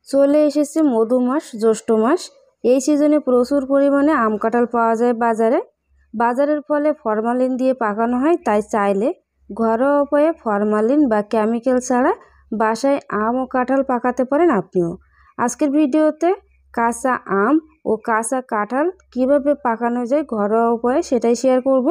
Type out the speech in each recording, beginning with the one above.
চলে এসেছে মধু মাস, জ্যৈষ্ঠ মাস। এই সিজনে প্রচুর পরিমাণে আম কাঁঠাল পাওয়া যায় বাজারের ফলে ফরমালিন দিয়ে পাকানো হয়। তাই চাইলে ঘরোয়া উপায়ে ফরমালিন বা কেমিক্যাল ছাড়া বাসায় আম ও কাঁঠাল পাকাতে পারেন আপনিও। আজকের ভিডিওতে কাঁচা আম ও কাঁচা কাঁঠাল কিভাবে পাকানো যায় ঘরোয়া উপায়ে সেটাই শেয়ার করব।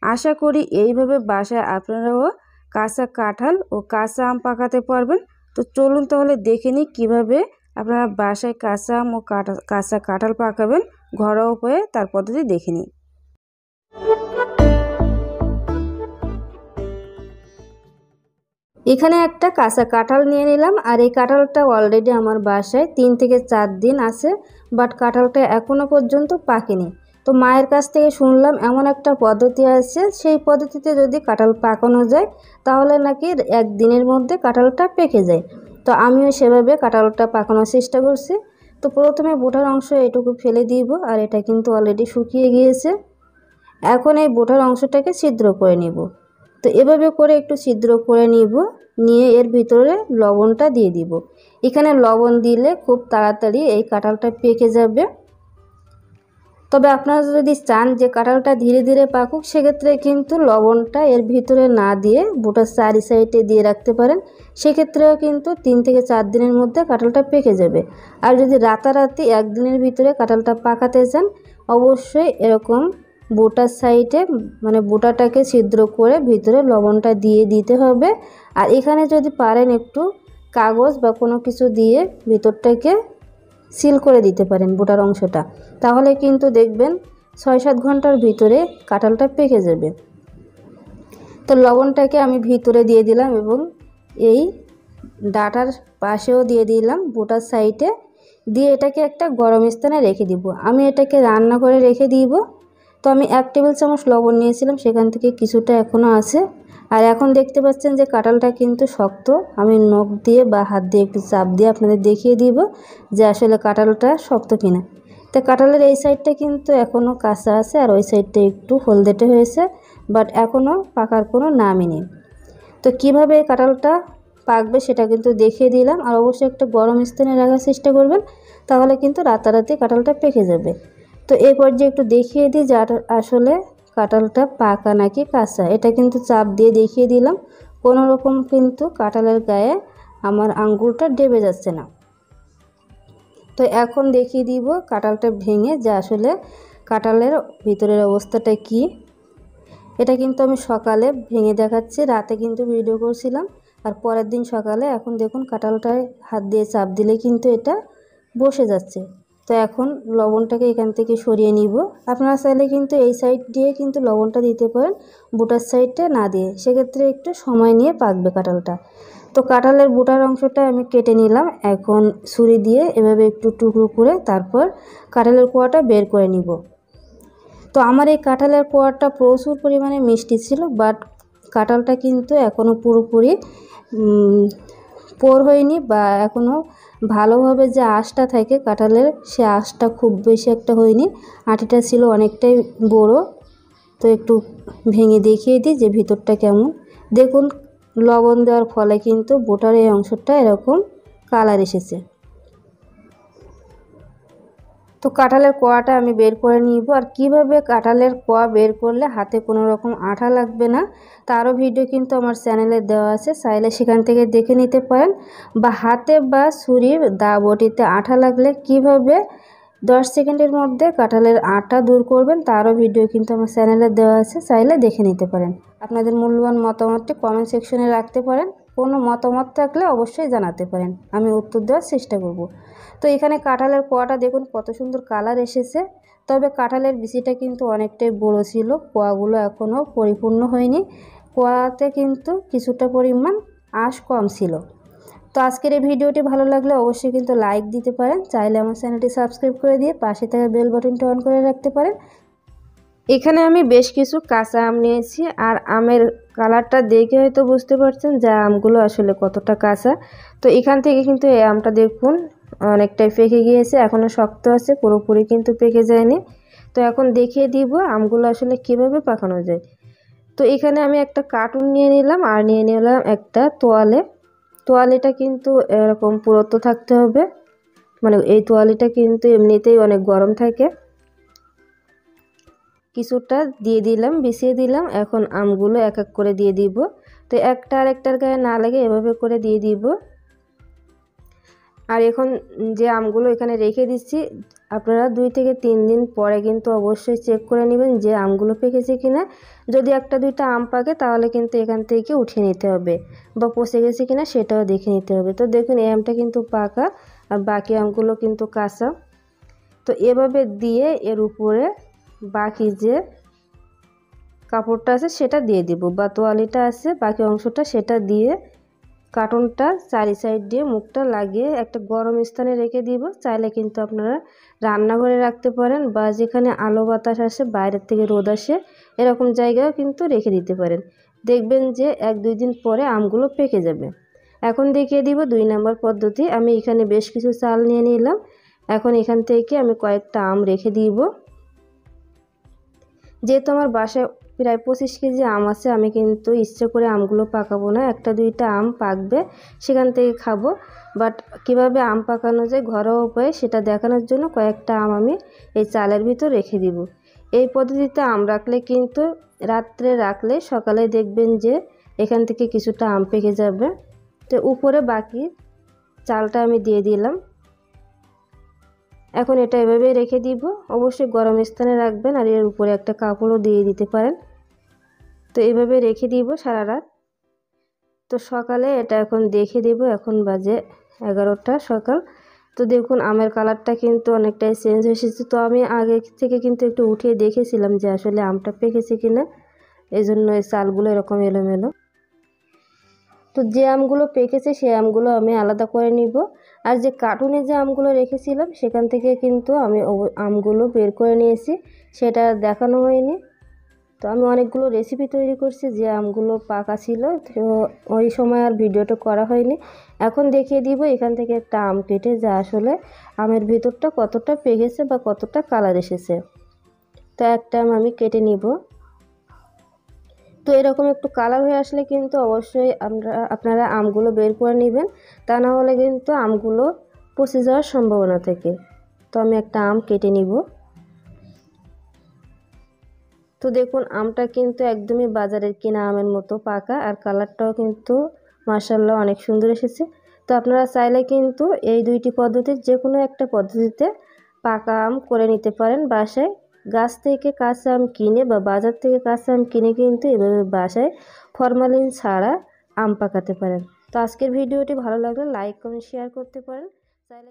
আশা করি এইভাবে বাসায় আপনারাও কাঁচা কাঁঠাল ও কাঁচা আম পাকাতে পারবেন। তো চলুন তাহলে দেখে নিই কীভাবে আপনারা বাসায় কাঁচা আম ও কাঁচা কাঁঠাল পাকাবেন ঘরোয়া উপায়ে, তার পদ্ধতি দেখে নিই। এখানে একটা কাঁচা কাঁঠাল নিয়ে নিলাম, আর এই কাঁঠালটা অলরেডি আমার বাসায় 3 থেকে 4 দিন আছে, বাট কাঁঠালটা এখনও পর্যন্ত পাকেনি। তো মায়ের কাছ থেকে শুনলাম এমন একটা পদ্ধতি আছে, সেই পদ্ধতিতে যদি কাঁঠাল পাকানো যায় তাহলে নাকি 1 দিনের মধ্যে কাঁঠালটা পেকে যায়। তো আমিও সেভাবে কাঁঠালটা পাকানোর চেষ্টা করছি। তো প্রথমে বোটার অংশ এটুকু ফেলে দিব, আর এটা কিন্তু অলরেডি শুকিয়ে গিয়েছে। এখন এই বোটার অংশটাকে ছিদ্র করে নিব। তো এভাবে করে একটু ছিদ্র করে নিয়ে এর ভিতরে লবণটা দিয়ে দিব। এখানে লবণ দিলে খুব তাড়াতাড়ি এই কাঁঠালটা পেকে যাবে। তবে আপনারা যদি চান যে কাঁঠালটা ধীরে ধীরে পাকুক, সেক্ষেত্রে কিন্তু লবণটা এর ভিতরে না দিয়ে বোটার চারি সাইডে দিয়ে রাখতে পারেন। সেক্ষেত্রেও কিন্তু 3 থেকে 4 দিনের মধ্যে কাঁঠালটা পেকে যাবে। আর যদি রাতারাতি 1 দিনের ভিতরে কাঁঠালটা পাকাতে চান, অবশ্যই এরকম বোটার সাইডে মানে বোটাটাকে ছিদ্র করে ভিতরে লবণটা দিয়ে দিতে হবে। আর এখানে যদি পারেন একটু কাগজ বা কোনো কিছু দিয়ে ভিতরটাকে সিল করে দিতে পারেন বোটার অংশটা, তাহলে কিন্তু দেখবেন 6-7 ঘন্টার ভিতরে কাঁঠালটা পেকে যাবে। তো লবণটাকে আমি ভিতরে দিয়ে দিলাম এবং এই ডাটার পাশেও দিয়ে দিলাম বোটার সাইডে দিয়ে এটাকে একটা গরম স্থানে রেখে দিব। আমি এটাকে রান্না করে রেখে দিব। তো আমি 1 টেবিল চামচ লবণ নিয়েছিলাম, সেখান থেকে কিছুটা এখনও আছে। আর এখন দেখতে পাচ্ছেন যে কাঁঠালটা কিন্তু শক্ত। আমি নখ দিয়ে বা হাত দিয়ে একটু চাপ দিয়ে আপনাদের দেখিয়ে দিব যে আসলে কাঁঠালটা শক্ত কিনা। তো কাঁঠালের এই সাইডটা কিন্তু এখনও কাঁচা আছে, আর ওই সাইডটা একটু হলদেটে হয়েছে, বাট এখনও পাকার কোনো নামই নেই। তো কীভাবে এই কাঁঠালটা পাকবে সেটা কিন্তু দেখিয়ে দিলাম। আর অবশ্যই একটা গরম স্থানে রাখার চেষ্টা করবেন, তাহলে কিন্তু রাতারাতি কাঁঠালটা পেকে যাবে। তো এই পর্যায়ে একটু দেখিয়ে দিই যে আসলে কাঁঠালটা পাকা নাকি কাঁচা, এটা কিন্তু চাপ দিয়ে দেখিয়ে দিলাম। কোনো রকম কিন্তু কাঁঠালের গায়ে আমার আঙ্গুলটা ডেবে যাচ্ছে না। তো এখন দেখিয়ে দিব কাঁঠালটা ভেঙে যে আসলে কাঁঠালের ভিতরের অবস্থাটা কি। এটা কিন্তু আমি সকালে ভেঙে দেখাচ্ছি, রাতে কিন্তু ভিডিও করছিলাম আর পরের দিন সকালে। এখন দেখুন কাঁঠালটায় হাত দিয়ে চাপ দিলে কিন্তু এটা বসে যাচ্ছে। তো এখন লবণটাকে এখান থেকে সরিয়ে নিব। আপনারা চাইলে কিন্তু এই সাইড দিয়ে কিন্তু লবণটা দিতে পারেন, বুটার সাইডটা না দিয়ে, সেক্ষেত্রে একটু সময় নিয়ে পাকবে কাঁঠালটা। তো কাঁঠালের বুটার অংশটা আমি কেটে নিলাম। এখন ছুরি দিয়ে এভাবে একটু টুকরো করে তারপর কাঁঠালের কোয়াটা বের করে নিব। তো আমার এই কাঁঠালের কোয়াটা প্রচুর পরিমাণে মিষ্টি ছিল, বাট কাঁঠালটা কিন্তু এখনও পুরোপুরি পোর হয়নি বা এখনও ভালোভাবে যে আঁশটা থাকে কাঁঠালের, সে আঁশটা খুব বেশি একটা হয়নি। আটিটা ছিল অনেকটাই বড়। তো একটু ভেঙে দেখিয়ে দিই যে ভিতরটা কেমন। দেখুন লবণ দেওয়ার ফলে কিন্তু বোটার এই অংশটা এরকম কালার এসেছে। তো কাঁঠালের কোয়াটা আমি বের করে নিব। আর কিভাবে কাঁঠালের কোয়া বের করলে হাতে কোনো রকম আঠা লাগবে না তারও ভিডিও কিন্তু আমার চ্যানেলে দেওয়া আছে, চাইলে সেখান থেকে দেখে নিতে পারেন। বা হাতে বা ছুরির দা বটিতে আঠা লাগলে কিভাবে 10 সেকেন্ডের মধ্যে কাঁঠালের আঠা দূর করবেন তারও ভিডিও কিন্তু আমার চ্যানেলে দেওয়া আছে, চাইলে দেখে নিতে পারেন। আপনাদের মূল্যবান মতামতটি কমেন্ট সেকশনে রাখতে পারেন। কোনো মতামত থাকলে অবশ্যই জানাতে পারেন, আমি উত্তর দেওয়ার চেষ্টা করব। তো এখানে কাঁঠালের কোয়াটা দেখুন কত সুন্দর কালার এসেছে। তবে কাঁঠালের বিচিটা কিন্তু অনেকটাই বড় ছিল, কোয়াগুলো এখনও পরিপূর্ণ হয়নি। কোয়াতে কিন্তু কিছুটা পরিমাণ আঁশ কম ছিল। তো আজকের এই ভিডিওটি ভালো লাগলে অবশ্যই কিন্তু লাইক দিতে পারেন, চাইলে আমার চ্যানেলটি সাবস্ক্রাইব করে দিয়ে পাশে থাকা বেল বাটনটি অন করে রাখতে পারেন। এখানে আমি বেশ কিছু কাঁচা আম নিয়েছি, আর আমের কালারটা দেখে হয়তো বুঝতে পারছেন যে আমগুলো আসলে কতটা কাঁচা। তো এখান থেকে কিন্তু এই আমটা দেখুন অনেকটাই পেকে গিয়েছে, এখনও শক্ত আছে, পুরোপুরি কিন্তু পেকে যায়নি। তো এখন দেখিয়ে দিব আমগুলো আসলে কিভাবে পাকানো যায়। তো এখানে আমি একটা কার্টুন নিয়ে নিলাম, আর নিয়ে নিলাম একটা তোয়ালে। তোয়ালেটা কিন্তু এরকম পুরুত্ব থাকতে হবে। মানে এই তোয়ালিটা কিন্তু এমনিতেই অনেক গরম থাকে। কিছুটা দিয়ে দিলাম, বিছিয়ে দিলাম। এখন আমগুলো এক এক করে দিয়ে দিব। তো একটা আরেকটার গায়ে না লাগে এভাবে করে দিয়ে দিব। আর এখন যে আমগুলো এখানে রেখে দিচ্ছি, আপনারা 2 থেকে 3 দিন পরে কিন্তু অবশ্যই চেক করে নেবেন যে আমগুলো পেকেছে কিনা। যদি একটা দুইটা আম পাকে তাহলে কিন্তু এখান থেকে উঠিয়ে নিতে হবে, বা পচে গেছে কিনা সেটাও দেখে নিতে হবে। তো দেখুন এই আমটা কিন্তু পাকা আর বাকি আমগুলো কিন্তু কাঁচা। তো এভাবে দিয়ে এর উপরে বাকি যে কাপড়টা আছে সেটা দিয়ে দিব, বা তোয়ালিটা আছে বাকি অংশটা সেটা দিয়ে কার্টনটা চারি সাইড দিয়ে মুখটা লাগিয়ে একটা গরম স্থানে রেখে দিব। চাইলে কিন্তু আপনারা রান্নাঘরে রাখতে পারেন, বা যেখানে আলো বাতাস আসে, বাইরের থেকে রোদ আসে, এরকম জায়গায়ও কিন্তু রেখে দিতে পারেন। দেখবেন যে 1-2 দিন পরে আমগুলো পেকে যাবে। এখন দেখিয়ে দিব 2 নম্বর পদ্ধতি। আমি এখানে বেশ কিছু চাল নিয়ে নিলাম। এখন এখান থেকে আমি কয়েকটা আম রেখে দিব। যেহেতু আমার বাসায় প্রায় 25 কেজি আম আছে, আমি কিন্তু ইচ্ছে করে আমগুলো পাকাবো না। একটা দুইটা আম পাকবে সেখান থেকে খাবো। বাট কিভাবে আম পাকানো যায় ঘরোয়া উপায়ে সেটা দেখানোর জন্য কয়েকটা আম আমি এই চালের ভিতর রেখে দিব। এই পদ্ধতিতে আম রাখলে কিন্তু রাত্রে রাখলে সকালে দেখবেন যে এখান থেকে কিছুটা আম পেকে যাবে। তো উপরে বাকি চালটা আমি দিয়ে দিলাম। এখন এটা এভাবেই রেখে দিব। অবশ্যই গরম স্থানে রাখবেন, আর এর উপরে একটা কাপড়ও দিয়ে দিতে পারেন। তো এভাবে রেখে দিব সারা রাত। তো সকালে এটা এখন দেখে দেব। এখন বাজে 11টা সকাল। তো দেখুন আমের কালারটা কিন্তু অনেকটাই চেঞ্জ হয়ে এসেছে। তো আমি আগে থেকে কিন্তু একটু উঠিয়ে দেখেছিলাম যে আসলে আমটা পেকেছে কিনা, এই জন্য এই চালগুলো এরকম এলোমেলো। তো যে আমগুলো পেকেছে সেই আমগুলো আমি আলাদা করে নিব। আর যে কার্টুনে যে আমগুলো রেখেছিলাম সেখান থেকে কিন্তু আমি আমগুলো বের করে নিয়েছি, সেটা দেখানো হয়নি। তো আমি অনেকগুলো রেসিপি তৈরি করছি যে আমগুলো পাকা ছিল, তো ওই সময় আর ভিডিওটা করা হয়নি। এখন দেখিয়ে দিব এখান থেকে একটা আম কেটে যা আসলে আমের ভিতরটা কতটা পেকেছে বা কতটা কালার এসেছে। তো একটা আম আমি কেটে নিব। তো এরকম একটু কালার হয়ে আসলে কিন্তু অবশ্যই আপনারা আমগুলো বের করে নেবেন, তা না হলে কিন্তু আমগুলো পচে যাওয়ার সম্ভাবনা থাকে। তো আমি একটা আম কেটে নিব। তো দেখুন আমটা কিন্তু একদমই বাজারের কিনা আমের মতো পাকা, আর কালারটাও কিন্তু মাশাআল্লাহ অনেক সুন্দর এসেছে। তো আপনারা চাইলে কিন্তু এই 2টি পদ্ধতির যে কোনো একটা পদ্ধতিতে পাকা আম করে নিতে পারেন বাসায়। গাছ থেকে কাঁচা আম কিনে বা বাজার থেকে কাঁচা আম কিনে কিন্তু এভাবে বাসায় ফরমালিন ছাড়া আম পাকাতে পারেন। তো আজকের ভিডিওটি ভালো লাগলে লাইক কমেন্ট শেয়ার করতে পারেন। চাইলে